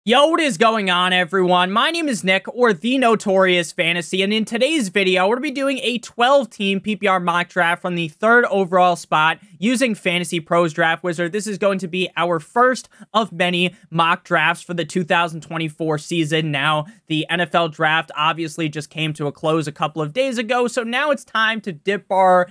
Yo, what is going on, everyone? My name is Nick, or The Notorious Fantasy, and in today's video, we're going to be doing a 12-team PPR mock draft from the 3rd overall spot using FantasyPros Draft Wizard. This is going to be our first of many mock drafts for the 2024 season. Now, the NFL draft obviously just came to a close a couple of days ago, so now it's time to dip our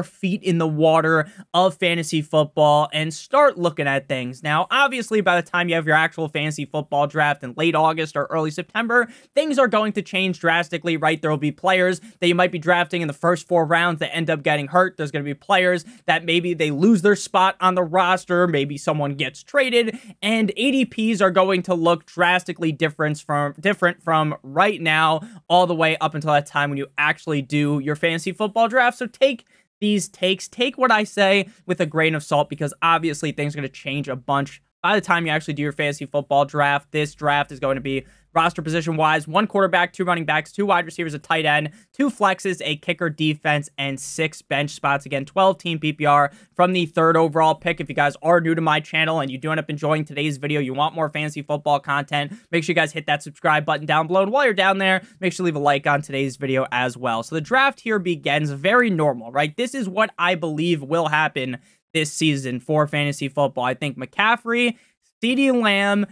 feet in the water of fantasy football and start looking at things. Now, obviously, by the time you have your actual fantasy football draft in late August or early September, things are going to change drastically, right? There will be players that you might be drafting in the first 4 rounds that end up getting hurt. There's going to be players that maybe they lose their spot on the roster, maybe someone gets traded, and ADPs are going to look drastically different from right now all the way up until that time when you actually do your fantasy football draft. So take these takes, take what I say with a grain of salt, because obviously things are going to change a bunch by the time you actually do your fantasy football draft. This draft is going to be roster position-wise: 1 quarterback, 2 running backs, 2 wide receivers, a tight end, 2 flexes, a kicker, defense, and 6 bench spots. Again, 12-team PPR from the 3rd overall pick. If you guys are new to my channel and you do end up enjoying today's video, you want more fantasy football content, make sure you guys hit that subscribe button down below. And while you're down there, make sure to leave a like on today's video as well. So the draft here begins very normal, right? This is what I believe will happen this season for fantasy football. I think McCaffrey, CeeDee Lamb,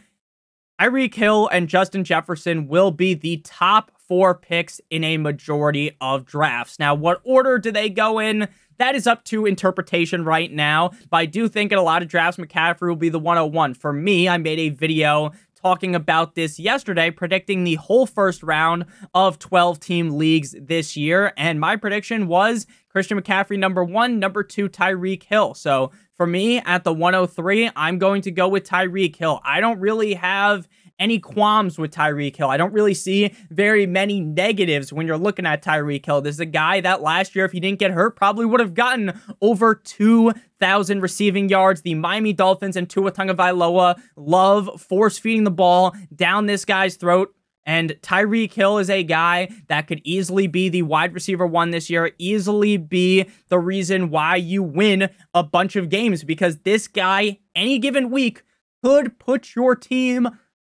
Tyreek Hill, and Justin Jefferson will be the top 4 picks in a majority of drafts. Now, what order do they go in? That is up to interpretation right now, but I do think in a lot of drafts, McCaffrey will be the 101. For me, I made a video talking about this yesterday, predicting the whole first round of 12-team leagues this year, and my prediction was Christian McCaffrey number 1, number 2, Tyreek Hill. So for me, at the 103, I'm going to go with Tyreek Hill. I don't really have any qualms with Tyreek Hill. I don't really see very many negatives when you're looking at Tyreek Hill. This is a guy that last year, if he didn't get hurt, probably would have gotten over 2,000 receiving yards. The Miami Dolphins and Tua Tagovailoa love force-feeding the ball down this guy's throat. And Tyreek Hill is a guy that could easily be the wide receiver 1 this year, easily be the reason why you win a bunch of games, because this guy, any given week, could put your team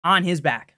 on his back.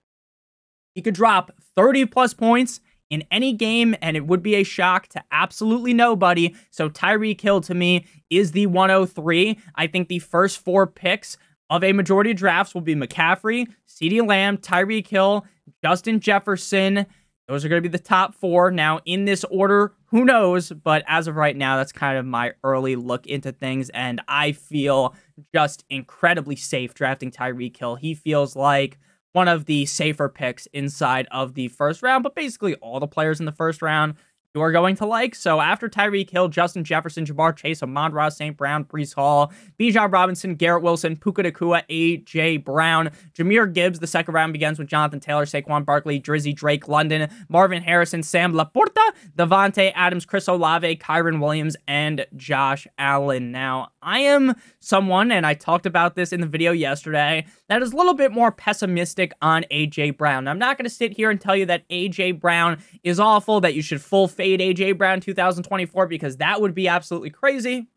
He could drop 30-plus points in any game, and it would be a shock to absolutely nobody. So Tyreek Hill, to me, is the 103. I think the first 4 picks of a majority of drafts will be McCaffrey, CeeDee Lamb, Tyreek Hill, Justin Jefferson. Those are going to be the top 4. Now, in this order, who knows? But as of right now, that's kind of my early look into things, and I feel just incredibly safe drafting Tyreek Hill. He feels like one of the safer picks inside of the first round, but basically all the players in the first round you are going to like. So after Tyreek Hill, Justin Jefferson, Ja'Marr Chase, Amon-Ra St. Brown, Breece Hall, Bijan Robinson, Garrett Wilson, Puka Nacua, A.J. Brown, Jahmyr Gibbs. The second round begins with Jonathan Taylor, Saquon Barkley, Drizzy Drake London, Marvin Harrison, Sam Laporta, Devontae Adams, Chris Olave, Kyron Williams, and Josh Allen. Now, I am someone, and I talked about this in the video yesterday, that is a little bit more pessimistic on A.J. Brown. Now, I'm not going to sit here and tell you that A.J. Brown is awful, that you should full fade A.J. Brown 2024, because that would be absolutely crazy.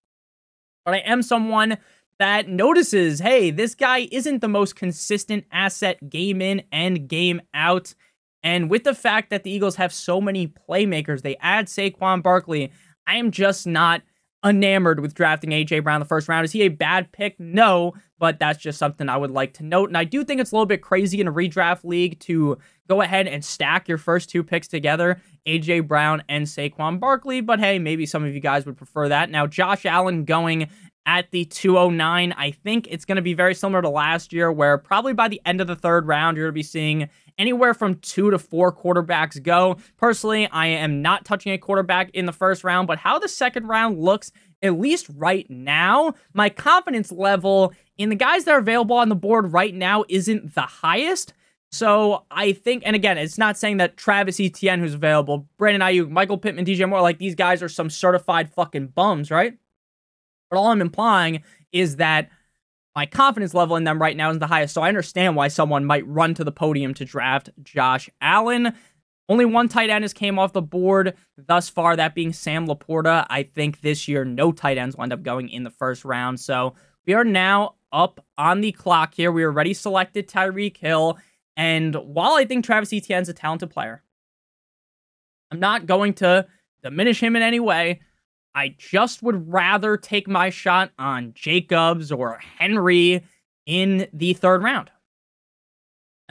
But I am someone that notices, hey, this guy isn't the most consistent asset game in and game out. And with the fact that the Eagles have so many playmakers, they add Saquon Barkley, I am just not enamored with drafting A.J. Brown in the first round. Is he a bad pick? No, but that's just something I would like to note. And I do think it's a little bit crazy in a redraft league to go ahead and stack your first 2 picks together, A.J. Brown and Saquon Barkley, but hey, maybe some of you guys would prefer that. Now, Josh Allen going at the 209, I think it's going to be very similar to last year, where probably by the end of the 3rd round, you're going to be seeing anywhere from 2 to 4 quarterbacks go. Personally, I am not touching a quarterback in the first round, but how the second round looks, at least right now, my confidence level in the guys that are available on the board right now isn't the highest. So I think, and again, it's not saying that Travis Etienne, who's available, Brandon Ayuk, Michael Pittman, DJ Moore, like these guys are some certified fucking bums, right? But all I'm implying is that my confidence level in them right now is the highest. So I understand why someone might run to the podium to draft Josh Allen. Only 1 tight end has came off the board thus far, that being Sam Laporta. I think this year no tight ends will end up going in the first round. So we are now up on the clock here. We already selected Tyreek Hill. And while I think Travis Etienne's a talented player, I'm not going to diminish him in any way. I just would rather take my shot on Jacobs or Henry in the third round.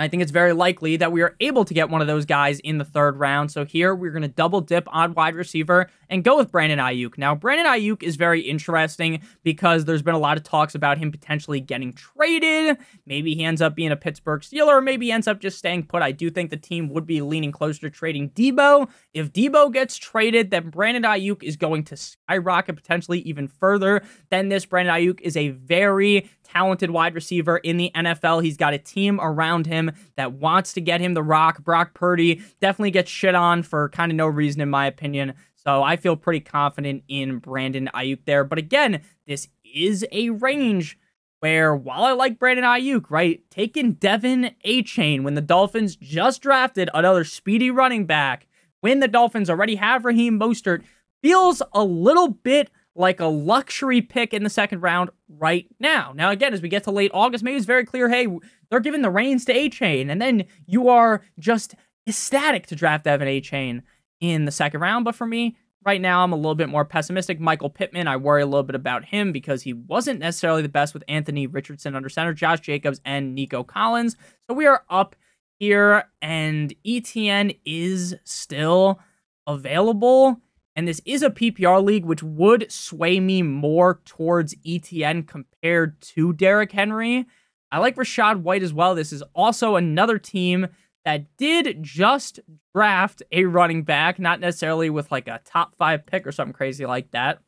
I think it's very likely that we are able to get one of those guys in the third round. So here we're going to double dip on wide receiver and go with Brandon Ayuk. Now, Brandon Ayuk is very interesting because there's been a lot of talks about him potentially getting traded. Maybe he ends up being a Pittsburgh Steeler, or maybe he ends up just staying put. I do think the team would be leaning closer to trading Debo. If Debo gets traded, then Brandon Ayuk is going to skyrocket potentially even further than this. Brandon Ayuk is a very talented wide receiver in the NFL. He's got a team around him that wants to get him the rock. Brock Purdy definitely gets shit on for kind of no reason, in my opinion. So I feel pretty confident in Brandon Ayuk there. But again, this is a range where, while I like Brandon Ayuk, right, taking Devin A-Chain when the Dolphins just drafted another speedy running back, when the Dolphins already have Raheem Mostert, feels a little bit like a luxury pick in the second round right now. Now, again, as we get to late August, maybe it's very clear, hey, they're giving the reins to A-Chain, and then you are just ecstatic to draft Devin A-Chain in the second round. But for me, right now, I'm a little bit more pessimistic. Michael Pittman, I worry a little bit about him because he wasn't necessarily the best with Anthony Richardson under center, Josh Jacobs, and Nico Collins. So we are up here, and ETN is still available. And this is a PPR league, which would sway me more towards ETN compared to Derrick Henry. I like Rachaad White as well. This is also another team that did just draft a running back, not necessarily with like a top 5 pick or something crazy like that.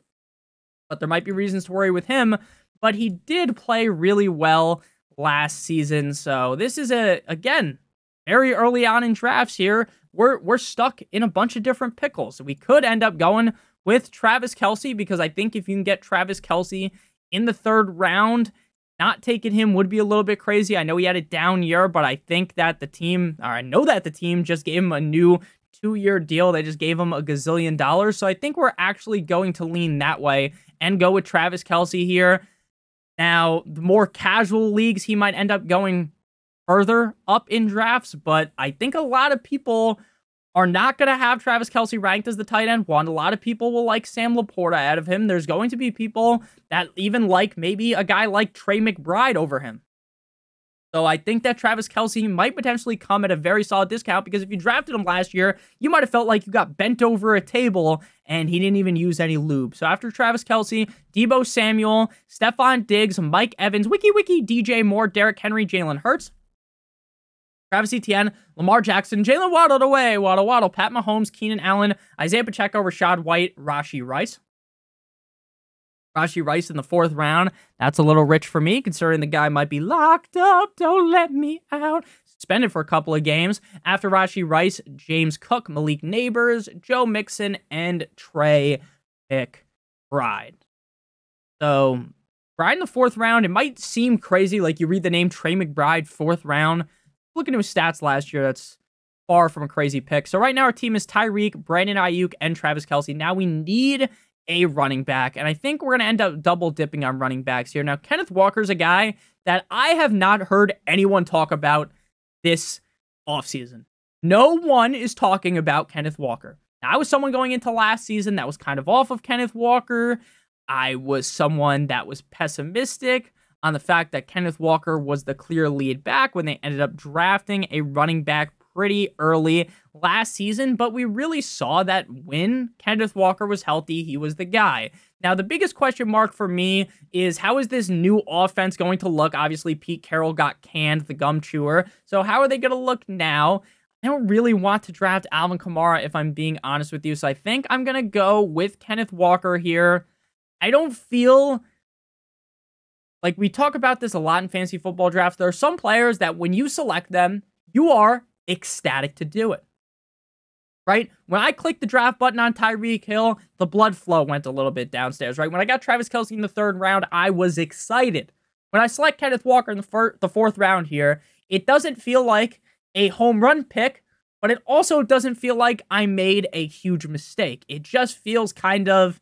But there might be reasons to worry with him. But he did play really well last season. So this is, again, very early on in drafts here. We're stuck in a bunch of different pickles. We could end up going with Travis Kelce, because I think if you can get Travis Kelce in the third round, not taking him would be a little bit crazy. I know he had a down year, but I think that the team, or I know that the team just gave him a new 2-year deal. They just gave him $1 gazillion. So I think we're actually going to lean that way and go with Travis Kelce here. Now, the more casual leagues, he might end up going further up in drafts, but I think a lot of people are not going to have Travis Kelce ranked as the tight end one. A lot of people will like Sam Laporta out of him. There's going to be people that even like maybe a guy like Trey McBride over him. So I think that Travis Kelce might potentially come at a very solid discount, because if you drafted him last year, you might have felt like you got bent over a table and he didn't even use any lube. So after Travis Kelce, Deebo Samuel, Stephon Diggs, Mike Evans, Wiki, DJ Moore, Derrick Henry, Jalen Hurts, Travis Etienne, Lamar Jackson, Jalen Waddle away, Waddle, Pat Mahomes, Keenan Allen, Isaiah Pacheco, Rachaad White, Rashee Rice. Rashee Rice in the 4th round. That's a little rich for me, considering the guy might be locked up. Don't let me out. Suspended for a couple of games. After Rashee Rice, James Cook, Malik Neighbors, Joe Mixon, and Trey McBride. So, Bride in the 4th round, it might seem crazy, like you read the name Trey McBride, 4th round. Looking at his stats last year, that's far from a crazy pick. So right now our team is Tyreek, Brandon Ayuk, and Travis Kelce. Now we need a running back, and I think we're going to end up double dipping on running backs here. Now, Kenneth Walker's a guy that I have not heard anyone talk about this offseason. No one is talking about Kenneth Walker. Now, I was someone going into last season that was kind of off of Kenneth Walker. I was someone that was pessimistic on the fact that Kenneth Walker was the clear lead back when they ended up drafting a running back pretty early last season, but we really saw that when Kenneth Walker was healthy, he was the guy. Now, the biggest question mark for me is, how is this new offense going to look? Obviously, Pete Carroll got canned, the gum chewer. So how are they going to look now? I don't really want to draft Alvin Kamara, if I'm being honest with you. So I think I'm going to go with Kenneth Walker here. I don't feel like, we talk about this a lot in fantasy football drafts. There are some players that when you select them, you are ecstatic to do it, right? When I clicked the draft button on Tyreek Hill, the blood flow went a little bit downstairs, right? When I got Travis Kelce in the 3rd round, I was excited. When I select Kenneth Walker in the 4th round here, it doesn't feel like a home run pick, but it also doesn't feel like I made a huge mistake. It just feels kind of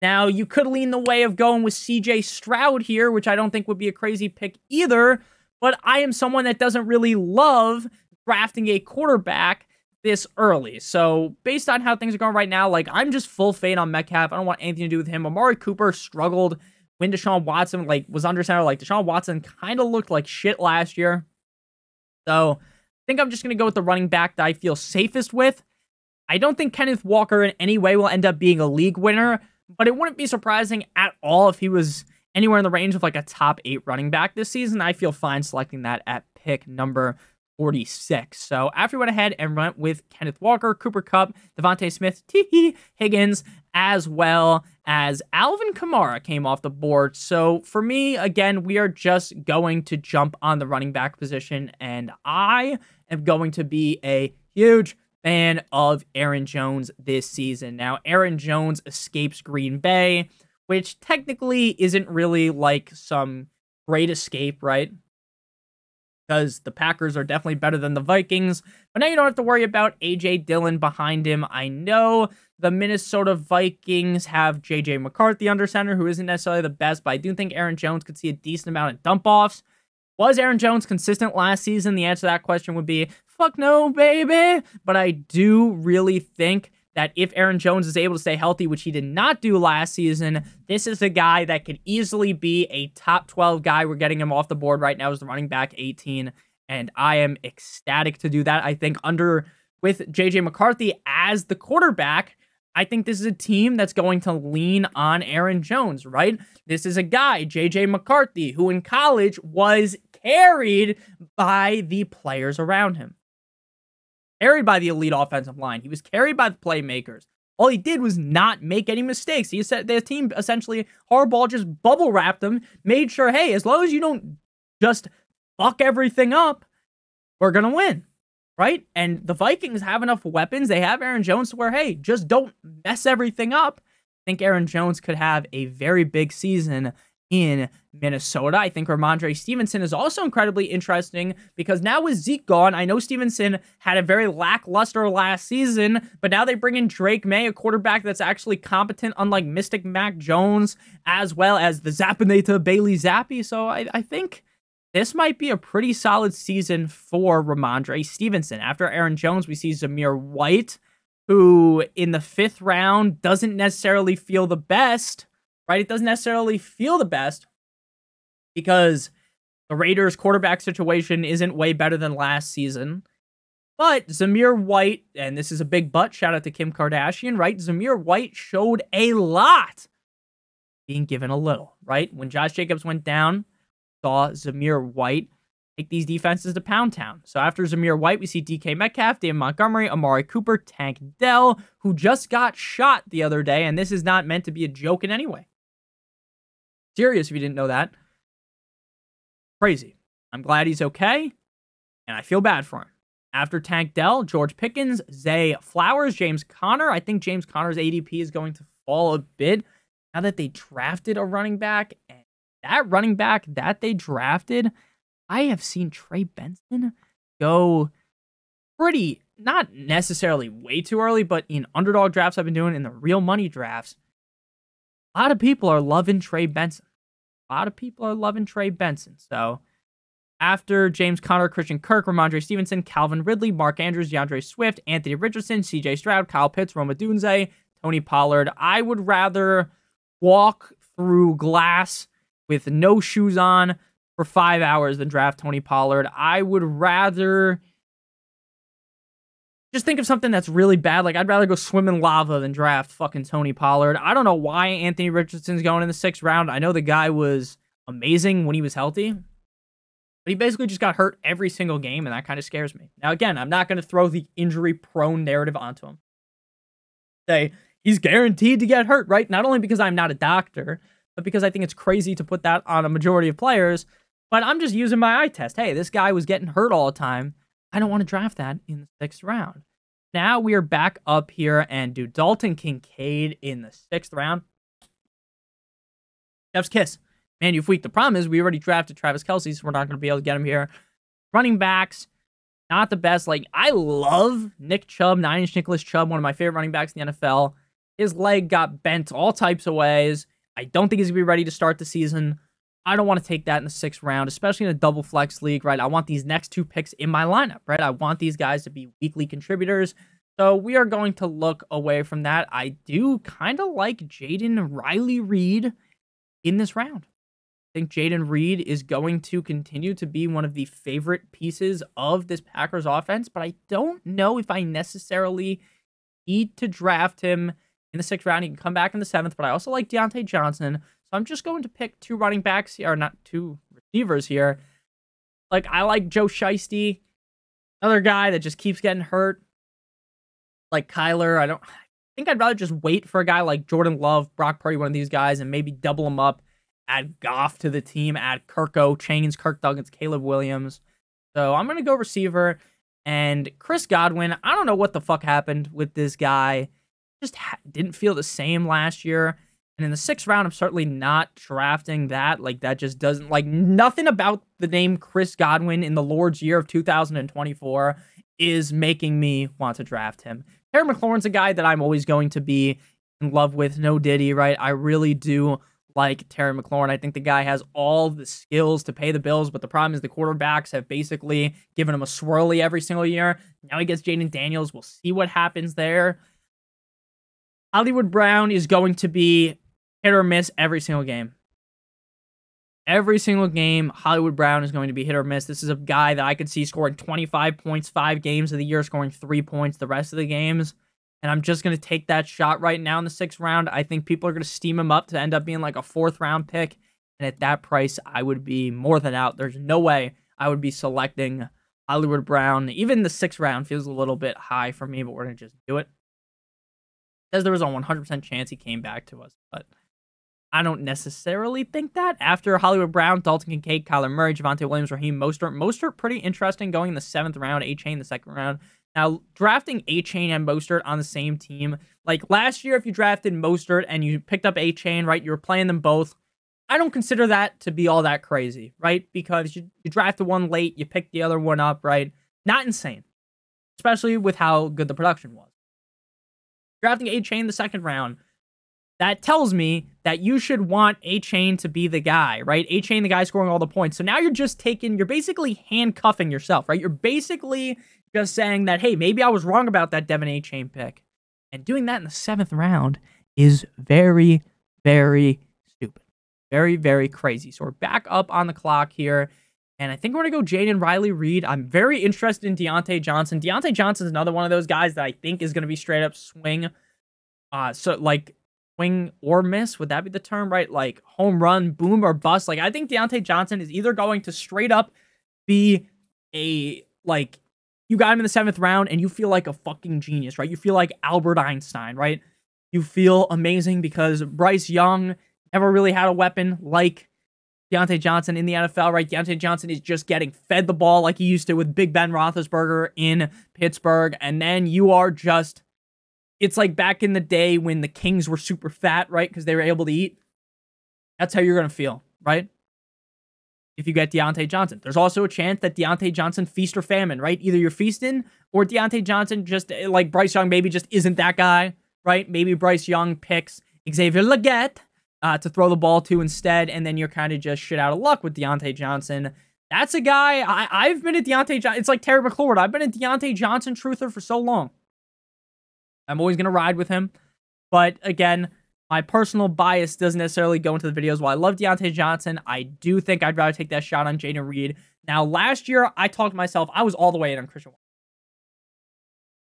Now, you could lean the way of going with CJ Stroud here, which I don't think would be a crazy pick either, but I am someone that doesn't really love drafting a quarterback this early. So, based on how things are going right now, like, I'm just full fade on Metcalf. I don't want anything to do with him. Amari Cooper struggled when Deshaun Watson, like, was under center. Like, Deshaun Watson kind of looked like shit last year. So, I think I'm just going to go with the running back that I feel safest with. I don't think Kenneth Walker in any way will end up being a league winner, but it wouldn't be surprising at all if he was anywhere in the range of like a top 8 running back this season. I feel fine selecting that at pick number 46. So after we went ahead and went with Kenneth Walker, Cooper Kupp, Devontae Smith, T. Higgins, as well as Alvin Kamara came off the board. So for me, again, we are just going to jump on the running back position, and I am going to be a huge fan of Aaron Jones this season. Now, Aaron Jones escapes Green Bay, which technically isn't really like some great escape, right? Because the Packers are definitely better than the Vikings. But now you don't have to worry about A.J. Dillon behind him. I know the Minnesota Vikings have J.J. McCarthy under center, who isn't necessarily the best, but I do think Aaron Jones could see a decent amount of dump-offs. Was Aaron Jones consistent last season? The answer to that question would be, fuck no, baby. But I do really think that if Aaron Jones is able to stay healthy, which he did not do last season, this is a guy that could easily be a top 12 guy. We're getting him off the board right now as the running back 18, and I am ecstatic to do that. I think with J.J. McCarthy as the quarterback, I think this is a team that's going to lean on Aaron Jones, right? This is a guy, J.J. McCarthy, who in college was carried by the players around him. Carried by the elite offensive line. He was carried by the playmakers. All he did was not make any mistakes. He said their team essentially, Harbaugh just bubble wrapped them, made sure, hey, as long as you don't just fuck everything up, we're going to win. Right? And the Vikings have enough weapons. They have Aaron Jones to where, hey, just don't mess everything up. I think Aaron Jones could have a very big season in Minnesota. I think Ramondre Stevenson is also incredibly interesting because now with Zeke gone, I know Stevenson had a very lackluster last season, but now they bring in Drake May, a quarterback that's actually competent, unlike Mystic Mac Jones, as well as the Zappinator Bailey Zappi. So I think this might be a pretty solid season for Ramondre Stevenson. After Aaron Jones, we see Zamir White, who in the 5th round doesn't necessarily feel the best, right? It doesn't necessarily feel the best because the Raiders' quarterback situation isn't way better than last season. But Zamir White, and this is a big but, shout out to Kim Kardashian, right? Zamir White showed a lot being given a little, right? When Josh Jacobs went down, saw Zamir White take these defenses to Pound Town. So after Zamir White, we see DK Metcalf, David Montgomery, Amari Cooper, Tank Dell, who just got shot the other day, and this is not meant to be a joke in any way. Serious if you didn't know that. Crazy. I'm glad he's okay, and I feel bad for him. After Tank Dell, George Pickens, Zay Flowers, James Conner. I think James Conner's ADP is going to fall a bit now that they drafted a running back, and that running back that they drafted, I have seen Trey Benson go pretty, not necessarily way too early, but in underdog drafts I've been doing, in the real money drafts, a lot of people are loving Trey Benson. So after James Conner, Christian Kirk, Ramondre Stevenson, Calvin Ridley, Mark Andrews, DeAndre Swift, Anthony Richardson, CJ Stroud, Kyle Pitts, Roma Dunze, Tony Pollard. I would rather walk through glass with no shoes on for 5 hours than draft Tony Pollard. I would rather just think of something that's really bad. Like, I'd rather go swim in lava than draft fucking Tony Pollard. I don't know why Anthony Richardson's going in the 6th round. I know the guy was amazing when he was healthy, but he basically just got hurt every single game, and that kind of scares me. Now, again, I'm not going to throw the injury-prone narrative onto him. Say, he's guaranteed to get hurt, right? Not only because I'm not a doctor, but because I think it's crazy to put that on a majority of players. But I'm just using my eye test. Hey, this guy was getting hurt all the time. I don't want to draft that in the 6th round. Now we are back up here and do Dalton Kincaid in the 6th round. Chef's kiss. Man, you've weak. The problem is we already drafted Travis Kelce, so we're not going to be able to get him here. Running backs, not the best. Like, I love Nick Chubb, 9-inch Nicholas Chubb, one of my favorite running backs in the NFL. His leg got bent all types of ways. I don't think he's going to be ready to start the season. I don't want to take that in the 6th round, especially in a double flex league, right? I want these next 2 picks in my lineup, right? I want these guys to be weekly contributors. So we are going to look away from that. I do kind of like Jaden Riley Reed in this round. I think Jaden Reed is going to continue to be one of the favorite pieces of this Packers offense, but I don't know if I necessarily need to draft him in the 6th round. He can come back in the 7th, but I also like Diontae Johnson. So I'm just going to pick 2 running backs here, or not 2 receivers here. Like, I like Joe Shiesty, another guy that just keeps getting hurt. Like Kyler, I think I'd rather just wait for a guy like Jordan Love, Brock Purdy, one of these guys, and maybe double them up, add Goff to the team, add Kirko, Chains, Kirk Douglas, Caleb Williams. So I'm going to go receiver. And Chris Godwin, I don't know what the fuck happened with this guy. Just didn't feel the same last year. And in the 6th round, I'm certainly not drafting that. Like, that just doesn't, like, nothing about the name Chris Godwin in the Lord's year of 2024 is making me want to draft him. Terry McLaurin's a guy that I'm always going to be in love with. No Diddy, right? I really do like Terry McLaurin. I think the guy has all the skills to pay the bills, but the problem is the quarterbacks have basically given him a swirly every single year. Now he gets Jaden Daniels. We'll see what happens there. Hollywood Brown is going to be hit or miss every single game. Every single game, Hollywood Brown is going to be hit or miss. This is a guy that I could see scoring 25 points 5 games of the year, scoring 3 points the rest of the games. And I'm just going to take that shot right now in the 6th round. I think people are going to steam him up to end up being like a 4th round pick. And at that price, I would be more than out. There's no way I would be selecting Hollywood Brown. Even the 6th round feels a little bit high for me, but we're going to just do it. It says there was a 100% chance he came back to us, but I don't necessarily think that. After Hollywood Brown, Dalton Kincaid, Kyler Murray, Javonte Williams, Raheem Mostert. Mostert pretty interesting going in the 7th round, A-Chain the 2nd round. Now, drafting A-Chain and Mostert on the same team, like last year, if you drafted Mostert and you picked up A-Chain, right, you were playing them both. I don't consider that to be all that crazy, right? Because you drafted one late, you picked the other one up, right? Not insane, especially with how good the production was. Drafting A-Chain the 2nd round, that tells me that you should want A-Chain to be the guy, right? A-Chain, the guy scoring all the points. So now you're basically handcuffing yourself, right? You're basically just saying that, hey, maybe I was wrong about that Devin A-Chain pick. And doing that in the 7th round is very, very stupid. Very, very crazy. So we're back up on the clock here. And I think we're going to go Jaden Riley Reed. I'm very interested in Diontae Johnson. Diontae Johnson is another one of those guys that I think is going to be straight up swing. Swing or miss, would that be the term, right? Like home run, boom or bust. Like I think Diontae Johnson is either going to straight up be a, like, you got him in the 7th round and you feel like a fucking genius, right? You feel like Albert Einstein, right? You feel amazing because Bryce Young never really had a weapon like Diontae Johnson in the NFL, right? Diontae Johnson is just getting fed the ball like he used to with Big Ben Roethlisberger in Pittsburgh. And then you are just, it's like back in the day when the Kings were super fat, right? Because they were able to eat. That's how you're going to feel, right? If you get Diontae Johnson. There's also a chance that Diontae Johnson feast or famine, right? Either you're feasting or Diontae Johnson just, like Bryce Young maybe just isn't that guy, right? Maybe Bryce Young picks Xavier Legette to throw the ball to instead, and then you're kind of just shit out of luck with Diontae Johnson. That's a guy, I've been a Diontae Johnson. It's like Terry McLaurin. I've been a Diontae Johnson truther for so long. I'm always going to ride with him. But again, my personal bias doesn't necessarily go into the videos. While I love Diontae Johnson, I do think I'd rather take that shot on Jaden Reed. Now, last year, I talked myself, I was all the way in on Christian Watson.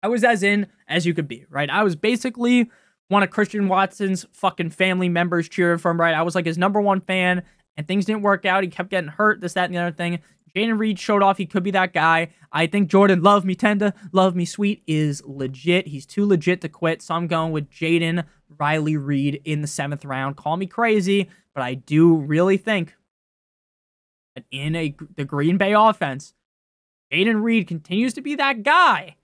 I was as in as you could be, right? I was basically one of Christian Watson's fucking family members cheering for him, right? I was like his #1 fan, and things didn't work out. He kept getting hurt, this, that, and the other thing. Jaden Reed showed off he could be that guy. I think Jordan Love Me Tender, Love Me Sweet is legit. He's too legit to quit, so I'm going with Jaden Riley Reed in the 7th round. Call me crazy, but I do really think that in the Green Bay offense, Jaden Reed continues to be that guy.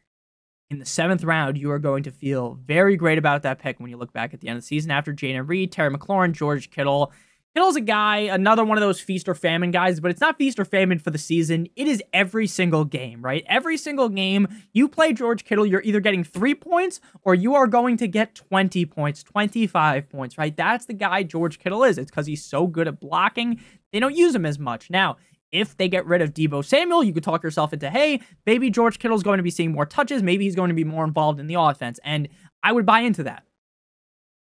In the 7th round, you are going to feel very great about that pick when you look back at the end of the season after Jaden Reed, Terry McLaurin, George Kittle. Kittle's a guy, another one of those feast or famine guys, but it's not feast or famine for the season. It is every single game, right? Every single game you play George Kittle, you're either getting 3 points or you are going to get 20 points, 25 points, right? That's the guy George Kittle is. It's because he's so good at blocking. They don't use him as much. Now, if they get rid of Deebo Samuel, you could talk yourself into, hey, maybe George Kittle's going to be seeing more touches. Maybe he's going to be more involved in the offense. And I would buy into that.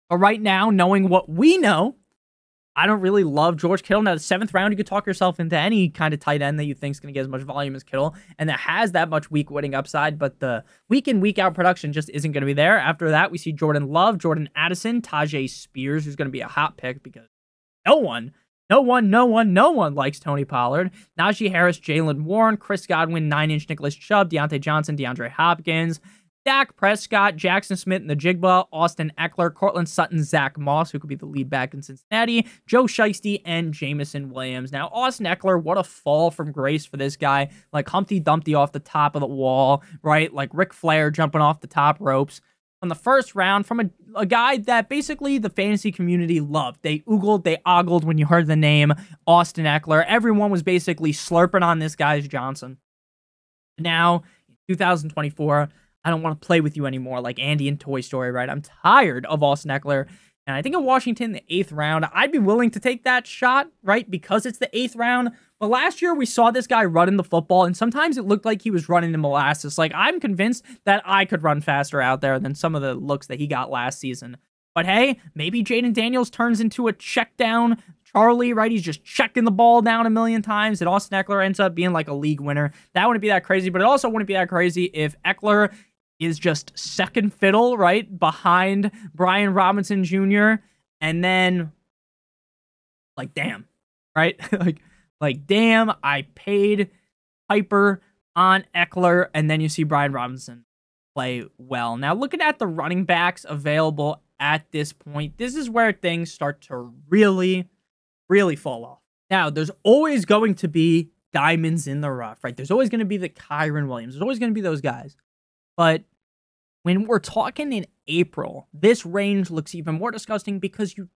But right now, knowing what we know, I don't really love George Kittle. Now, the 7th round, you could talk yourself into any kind of tight end that you think is going to get as much volume as Kittle and that has that much week winning upside, but the week in, week out production just isn't going to be there. After that, we see Jordan Love, Jordan Addison, Tajay Spears, who's going to be a hot pick because no one likes Tony Pollard. Najee Harris, Jalen Warren, Chris Godwin, 9-inch Nicholas Chubb, Deontay Johnson, DeAndre Hopkins, Dak Prescott, Jackson Smith in the Jigba, Austin Eckler, Cortland Sutton, Zach Moss, who could be the lead back in Cincinnati, Joe Shiesty, and Jameson Williams. Now, Austin Eckler, what a fall from grace for this guy. Like Humpty Dumpty off the top of the wall, right? Like Ric Flair jumping off the top ropes. From the first round, from a guy that basically the fantasy community loved. They oogled, they ogled when you heard the name Austin Eckler. Everyone was basically slurping on this guy's Johnson. Now, in 2024, I don't want to play with you anymore like Andy in Toy Story, right? I'm tired of Austin Eckler. And I think in Washington, the 8th round, I'd be willing to take that shot, right? Because it's the 8th round. But last year, we saw this guy running the football, and sometimes it looked like he was running in molasses. Like, I'm convinced that I could run faster out there than some of the looks that he got last season. But hey, maybe Jaden Daniels turns into a check down Charlie, right? He's just checking the ball down a million times, and Austin Eckler ends up being like a league winner. That wouldn't be that crazy, but it also wouldn't be that crazy if Eckler is just second fiddle, right, behind Brian Robinson Jr., and then, like, damn, right? like, damn, I paid Piper on Eckler, and then you see Brian Robinson play well. Now, looking at the running backs available at this point, this is where things start to really, really fall off. Now, there's always going to be diamonds in the rough, right? There's always going to be the Kyron Williams. There's always going to be those guys. But when we're talking in April, this range looks even more disgusting because you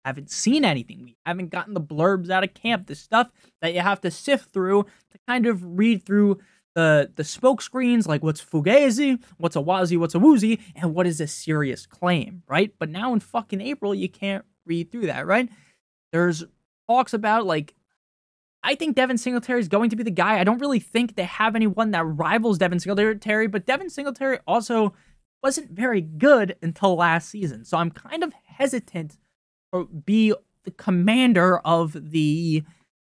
haven't seen anything. We haven't gotten the blurbs out of camp, the stuff that you have to sift through to kind of read through the smoke screens, like what's fugazi, what's a wazi, what's a woozy, and what is a serious claim, right? But now in fucking April, you can't read through that, right? There's talks about, like, I think Devin Singletary is going to be the guy. I don't really think they have anyone that rivals Devin Singletary, but Devin Singletary also wasn't very good until last season. So I'm kind of hesitant to be the commander of the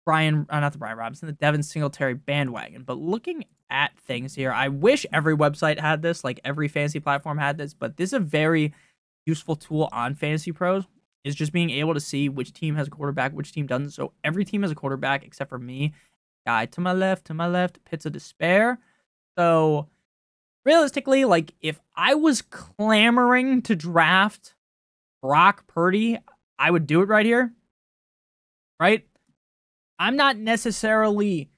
the Devin Singletary bandwagon. But looking at things here, I wish every website had this, like every fantasy platform had this, but this is a very useful tool on Fantasy Pros. Is just being able to see which team has a quarterback, which team doesn't. So every team has a quarterback except for me. Guy to my left, pits of despair. So realistically, like, if I was clamoring to draft Brock Purdy, I would do it right here, right? I'm not necessarily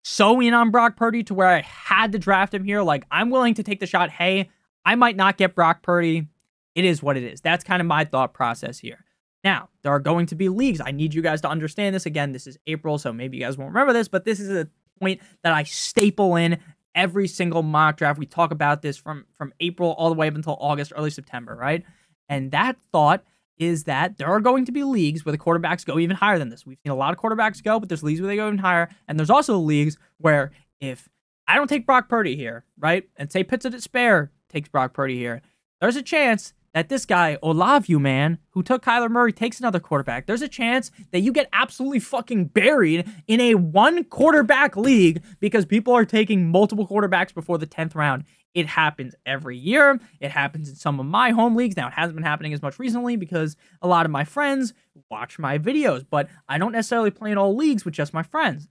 so in on Brock Purdy to where I had to draft him here. Like, I'm willing to take the shot. Hey, I might not get Brock Purdy. It is what it is. That's kind of my thought process here. Now, there are going to be leagues. I need you guys to understand this. Again, this is April, so maybe you guys won't remember this, but this is a point that I staple in every single mock draft. We talk about this from April all the way up until August, early September, right? And that thought is that there are going to be leagues where the quarterbacks go even higher than this. We've seen a lot of quarterbacks go, but there's leagues where they go even higher. And there's also leagues where if I don't take Brock Purdy here, right, and say Pits of Despair takes Brock Purdy here, there's a chance that this guy, Olavu, man, who took Kyler Murray, takes another quarterback. There's a chance that you get absolutely fucking buried in a one-quarterback league because people are taking multiple quarterbacks before the 10th round. It happens every year. It happens in some of my home leagues. Now, it hasn't been happening as much recently because a lot of my friends watch my videos, but I don't necessarily play in all leagues with just my friends.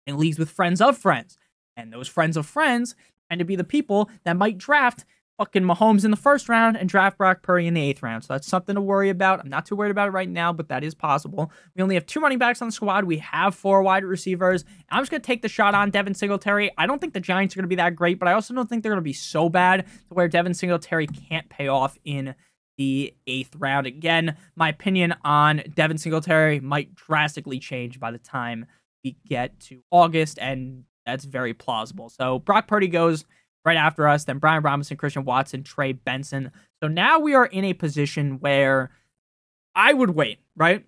In leagues with friends of friends. And those friends of friends tend to be the people that might draft fucking Mahomes in the first round and draft Brock Purdy in the 8th round. So that's something to worry about. I'm not too worried about it right now, but that is possible. We only have 2 running backs on the squad. We have 4 wide receivers. I'm just going to take the shot on Devin Singletary. I don't think the Giants are going to be that great, but I also don't think they're going to be so bad to where Devin Singletary can't pay off in the 8th round. Again, my opinion on Devin Singletary might drastically change by the time we get to August, and that's very plausible. So Brock Purdy goes right after us, then Brian Robinson, Christian Watson, Trey Benson. So now we are in a position where I would wait, right?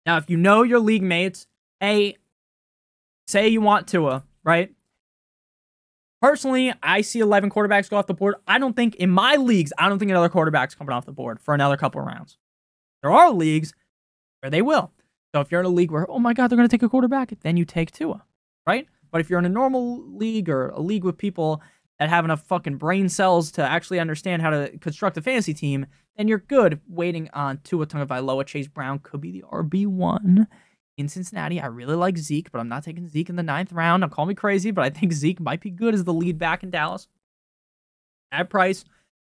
Now, if you know your league mates, hey, say you want Tua, right? Personally, I see 11 quarterbacks go off the board. I don't think, in my leagues, I don't think another quarterback's coming off the board for another couple of rounds. There are leagues where they will. So if you're in a league where, oh my God, they're going to take a quarterback, then you take Tua, right? But if you're in a normal league or a league with people that have enough fucking brain cells to actually understand how to construct a fantasy team, then you're good waiting on Tua Tagovailoa. Chase Brown could be the RB1 in Cincinnati. I really like Zeke, but I'm not taking Zeke in the 9th round. Now, call me crazy, but I think Zeke might be good as the lead back in Dallas. At price,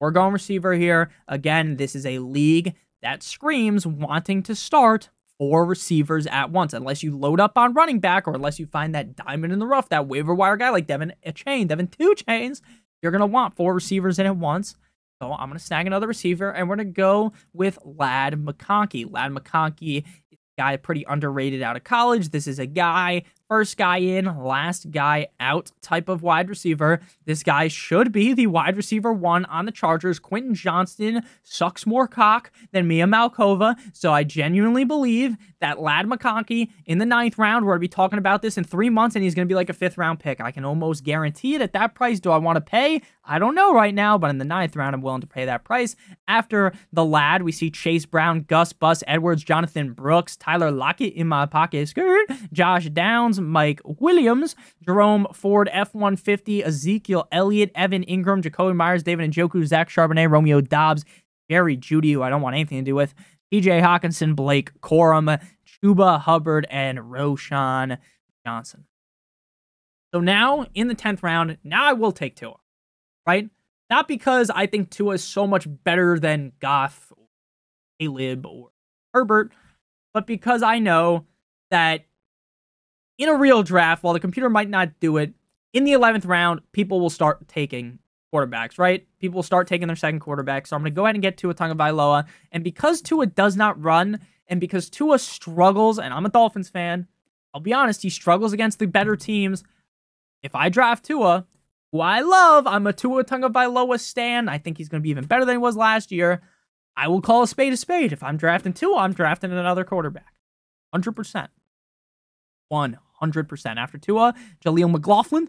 we're going receiver here. Again, this is a league that screams wanting to start 4 receivers at once, unless you load up on running back or unless you find that diamond in the rough, that waiver wire guy like Devin 2 Chains. You're going to want 4 receivers in at once. So I'm going to snag another receiver, and we're going to go with Ladd McConkey. Ladd McConkey is a guy pretty underrated out of college. This is a guy, first guy in, last guy out type of wide receiver. This guy should be the wide receiver 1 on the Chargers. Quentin Johnston sucks more cock than Mia Malkova. So I genuinely believe that Ladd McConkey in the 9th round, we're going to be talking about this in 3 months, and he's going to be like a 5th round pick. I can almost guarantee it at that price. Do I want to pay? I don't know right now, but in the 9th round, I'm willing to pay that price. After the Ladd, we see Chase Brown, Gus Bus Edwards, Jonathan Brooks, Tyler Lockett in my pocket, skirt, Josh Downs, Mike Williams, Jerome Ford, F-150, Ezekiel Elliott, Evan Ingram, Jacoby Myers, David Njoku, Zach Charbonnet, Romeo Dobbs, Jerry Jeudy, who I don't want anything to do with, TJ Hawkinson, Blake Corum, Chuba Hubbard, and Roshan Johnson. So now, in the 10th round, now I will take Tua, right? Not because I think Tua is so much better than Goff, or Caleb, or Herbert, but because I know that in a real draft, while the computer might not do it, in the 11th round, people will start taking quarterbacks, right? People will start taking their second quarterback. So I'm going to go ahead and get Tua Tagovailoa. And because Tua does not run, and because Tua struggles, and I'm a Dolphins fan, I'll be honest, he struggles against the better teams. If I draft Tua, who I love, I'm a Tua Tagovailoa stan. I think he's going to be even better than he was last year. I will call a spade a spade. If I'm drafting Tua, I'm drafting another quarterback. 100%. 100%. After Tua, Jaleel McLaughlin,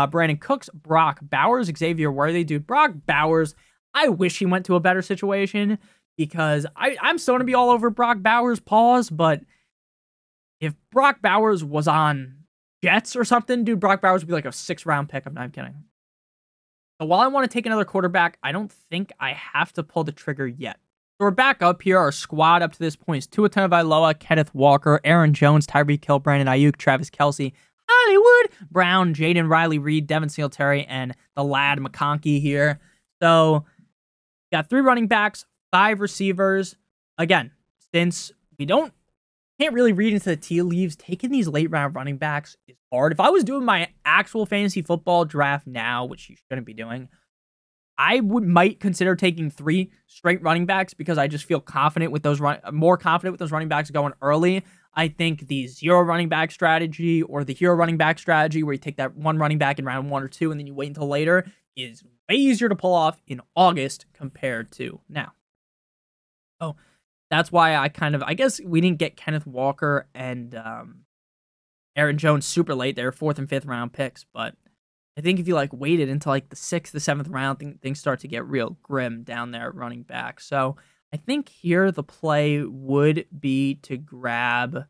Brandon Cooks, Brock Bowers, Xavier Worthy. Dude, Brock Bowers, I wish he went to a better situation because I'm still going to be all over Brock Bowers, pause, but if Brock Bowers was on Jets or something, dude, Brock Bowers would be like a 6th round pick. I'm not kidding. So while I want to take another quarterback, I don't think I have to pull the trigger yet. So we're back up here. Our squad up to this point is Tua Tagovailoa, Kenneth Walker, Aaron Jones, Tyreek Hill, Brandon Ayuk, Travis Kelce, Hollywood Brown, Jaden Riley Reed, Devin Singletary, and the Ladd McConkey here. So got 3 running backs, 5 receivers. Again, since we can't really read into the tea leaves, taking these late round running backs is hard. If I was doing my actual fantasy football draft now, which you shouldn't be doing, I might consider taking 3 straight running backs because I just feel confident with those more confident with those running backs going early. I think the 0 running back strategy or the hero running back strategy where you take that 1 running back in round 1 or 2 and then you wait until later is way easier to pull off in August compared to now. So that's why I guess we didn't get Kenneth Walker and Aaron Jones super late. They're 4th and 5th round picks, but I think if you waited until the 6th, the 7th round, things start to get real grim down there at running back. So I think here the play would be to grab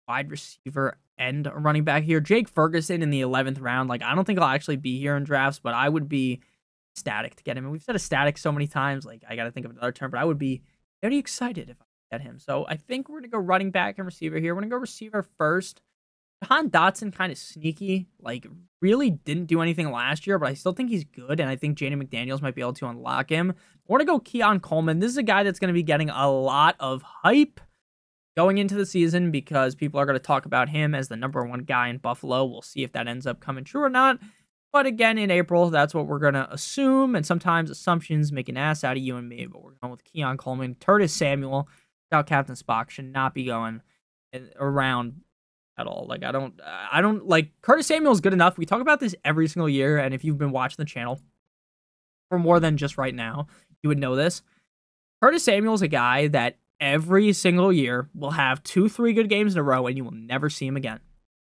wide receiver and a running back here. Jake Ferguson in the 11th round. I don't think I'll actually be here in drafts, but I would be ecstatic to get him. And we've said ecstatic so many times. I got to think of another term, but I would be very excited if I get him. So I think we're going to go running back and receiver here. We're going to go receiver first. Jahan Dotson, kind of sneaky, really didn't do anything last year, but I still think he's good, and I think Jaden McDaniels might be able to unlock him. We're going to go Keon Coleman. This is a guy that's going to be getting a lot of hype going into the season because people are going to talk about him as the #1 guy in Buffalo. We'll see if that ends up coming true or not. But again, in April, that's what we're going to assume. And sometimes assumptions make an ass out of you and me. But we're going with Keon Coleman. Curtis Samuel, without Captain Spock, should not be going around at all. Like, I don't like Curtis Samuel is good enough. We talk about this every single year. And if you've been watching the channel for more than just right now, you would know this. Curtis Samuel is a guy that every single year will have 2-3 good games in a row and you will never see him again.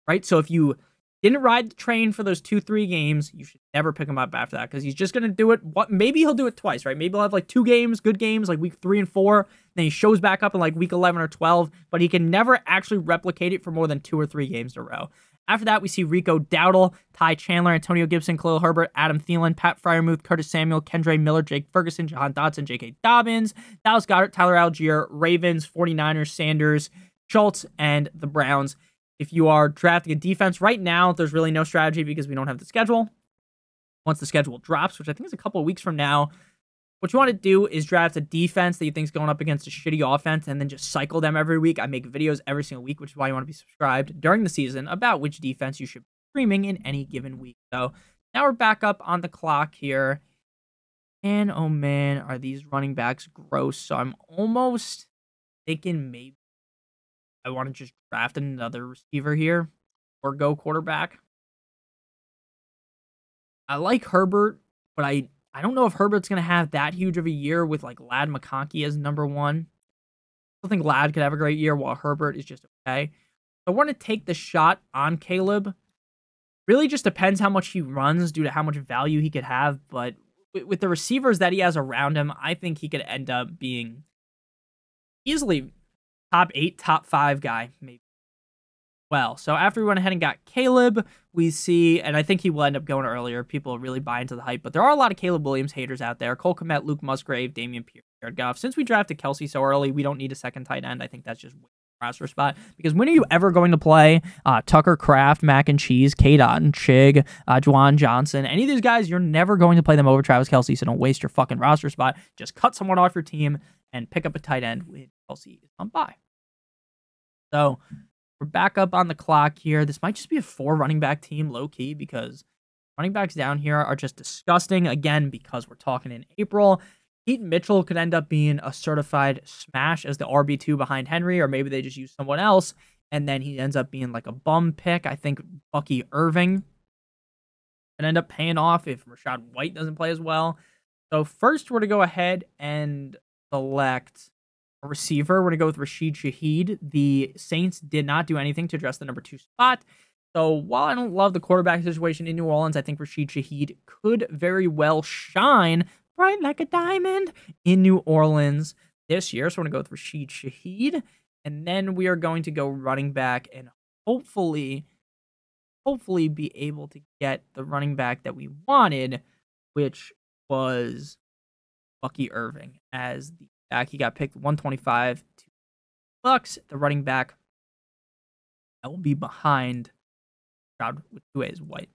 Right? So if you didn't ride the train for those 2-3 games, you should never pick him up after that, because he's just going to do it. Maybe he'll do it twice, right? Maybe he'll have like 2 games, good games, like week 3 and 4. Then he shows back up in like week 11 or 12, but he can never actually replicate it for more than 2 or 3 games in a row. After that, we see Rico Dowdle, Ty Chandler, Antonio Gibson, Khalil Herbert, Adam Thielen, Pat Freiermuth, Curtis Samuel, Kendre Miller, Jake Ferguson, Jahan Dotson, J.K. Dobbins, Dallas Goedert, Tyler Algier, Ravens, 49ers, Sanders, Schultz, and the Browns. If you are drafting a defense right now, there's really no strategy because we don't have the schedule. Once the schedule drops, which I think is a couple of weeks from now, what you want to do is draft a defense that you think is going up against a shitty offense and then just cycle them every week. I make videos every single week, which is why you want to be subscribed during the season about which defense you should be streaming in any given week. So now we're back up on the clock here. And oh man, are these running backs gross. So I'm almost thinking maybe I want to just draft another receiver here or go quarterback. I like Herbert, but I don't know if Herbert's going to have that huge of a year with like Ladd McConkey as number 1. I think Ladd could have a great year while Herbert is just okay. So I want to take the shot on Caleb. Really just depends how much he runs due to how much value he could have. But with the receivers that he has around him, I think he could end up being easily top 8, top 5 guy, maybe. Well, so after we went ahead and got Caleb, we see, and I think he will end up going earlier. People really buy into the hype, but there are a lot of Caleb Williams haters out there. Cole Kmet, Luke Musgrave, Damian Pierce, Jared Goff. Since we drafted Kelsey so early, we don't need a second tight end. I think that's just a roster spot. Because when are you ever going to play Tucker Kraft, Mac and Cheese, K-Dot and Chig, Juwan Johnson? Any of these guys, you're never going to play them over Travis Kelsey, so don't waste your fucking roster spot. Just cut someone off your team and pick up a tight end when Kelsey is on bye. So we're back up on the clock here. This might just be a 4 running back team, low-key, because running backs down here are just disgusting. Again, because we're talking in April. Keaton Mitchell could end up being a certified smash as the RB2 behind Henry, or maybe they just use someone else, and then he ends up being like a bum pick. I think Bucky Irving could end up paying off if Rachaad White doesn't play as well. So first, we're going to go ahead and select a receiver. We're going to go with Rashid Shaheed. The Saints did not do anything to address the number 2 spot. So while I don't love the quarterback situation in New Orleans, I think Rashid Shaheed could very well shine bright like a diamond in New Orleans this year. So we're going to go with Rashid Shaheed. And then we are going to go running back and hopefully be able to get the running back that we wanted, which was Bucky Irving as the back. He got picked 125 to Bucks. The running back that will be behind crowd with 2 A's White.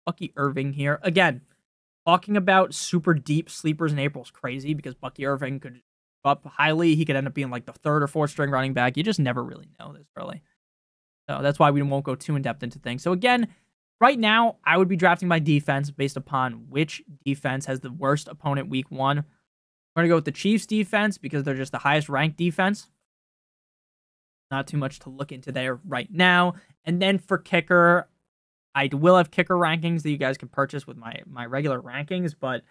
Bucky Irving here. Again, talking about super deep sleepers in April is crazy because Bucky Irving could go up highly. He could end up being like the 3rd or 4th string running back. You just never really know this early. So that's why we won't go too in-depth into things. So again, right now, I would be drafting my defense based upon which defense has the worst opponent week 1. We're going to go with the Chiefs defense because they're just the highest ranked defense. Not too much to look into there right now. And then for kicker, I will have kicker rankings that you guys can purchase with my regular rankings. But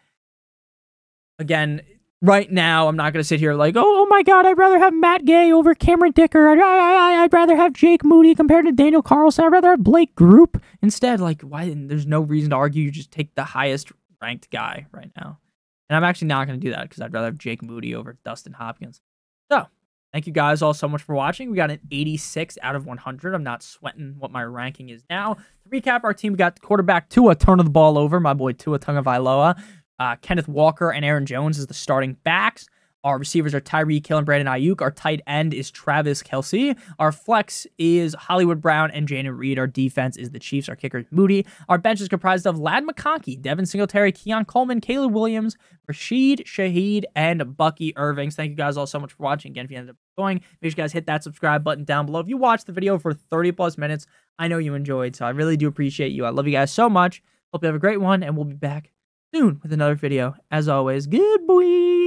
again, right now, I'm not going to sit here like, oh my God, I'd rather have Matt Gay over Cameron Dicker. I'd rather have Jake Moody compared to Daniel Carlson. I'd rather have Blake Group instead. Like, why? There's no reason to argue. You just take the highest ranked guy right now. And I'm actually not going to do that because I'd rather have Jake Moody over Dustin Hopkins. So, thank you guys all so much for watching. We got an 86 out of 100. I'm not sweating what my ranking is now. To recap our team, we got quarterback Tua turning the ball over. My boy Tua Tagovailoa. Kenneth Walker and Aaron Jones as the starting backs. Our receivers are Tyreek Hill and Brandon Ayuk. Our tight end is Travis Kelce. Our flex is Hollywood Brown and Jaden Reed. Our defense is the Chiefs. Our kicker is Moody. Our bench is comprised of Ladd McConkey, Devin Singletary, Keon Coleman, Caleb Williams, Rashid Shaheed, and Bucky Irving. Thank you guys all so much for watching. Again, if you ended up enjoying, make sure you guys hit that subscribe button down below. If you watched the video for 30+ minutes, I know you enjoyed, so I really do appreciate you. I love you guys so much. Hope you have a great one, and we'll be back soon with another video. As always, good boy.